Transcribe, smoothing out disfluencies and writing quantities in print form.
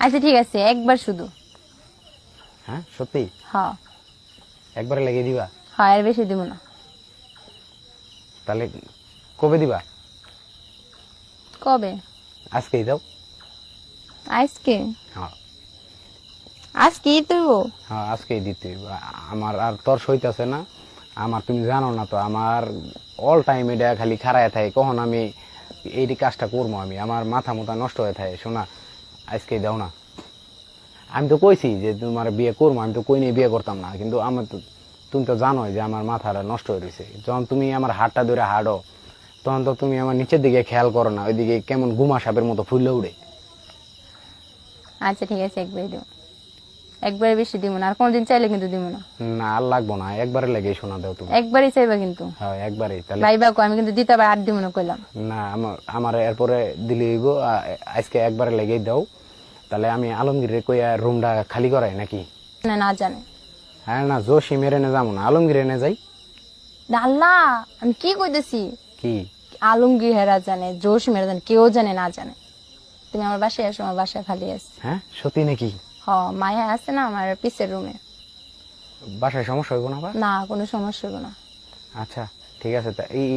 আচ্ছা ঠিক আছে, একবার শুধু। হ্যাঁ সত্যি? হ্যাঁ একবারে লেগে দিবা? হ্যাঁ, এর বেশি দিব না। তাহলে কবে দিবা? কবে? আজকেই দাও। আজকে? হ্যাঁ আজকেই তো? হ্যাঁ আজকেই দিতে হইব। আমার আর তোর সইতাছে না। আমার তুমি জানো না তো, আমার অল টাইম এটা খালি খারায় থাকে, কখন আমি এই কাজটা করবো, আমি আমার মাথা মোথা নষ্ট হয়ে থাকে। শোনা, আজকেই দাও না। আমি তো কইছি যে তোমার বিয়ে করবো, আমি তো কই নিয়ে বিয়ে করতাম না, কিন্তু আমার তো তুমি তো জানোই যে আমার মাথাটা নষ্ট হয়ে রয়েছে। যখন তুমি আমার হাতটা ধরে হাঁটো, তখন তো তুমি আমার নিচের দিকে খেয়াল করো না, ওইদিকে কেমন গুমা সাপের মতো ফুললে উড়ে। আচ্ছা ঠিক আছে, একবারই দিব। একবারে বেশি দিব না, আর কোনদিন চাইলে কিন্তু দিব না। না আর লাগবো না, একবারে লেগে শোনা দাও তুমি। একবারই চাইবা কিন্তু। হ্যাঁ একবারে। তাহলে ভাইবা কো, আমি কিন্তু দিতে পারি, আর দিব না কইলাম। না, আমার এরপরে দিলে হইব। আজকে একবারে লেগেই দাও। তাহলে আমি আলমগীরের কইয়া রুমটা খালি করাই নাকি? না, না জানে। হ্যাঁ না, জোশী মেরে নে যাবো না, আলমগীর এনে যাই। না, আল্লাহ, আমি কি কইতেছি? কি? আলমগীর হেরা জানে, জোশ মেরা জানে, কেউ জানে না জানে। তুমি আমার বাসায় আসো, আমার বাসায় খালি আছে। হ্যাঁ সত্যি নাকি? হ, মায়া আছে না আমার পিসের রুমে। বাসায় সমস্যা হইব না আবার? না, কোনো সমস্যা হবে না। আচ্ছা ঠিক আছে। তা এই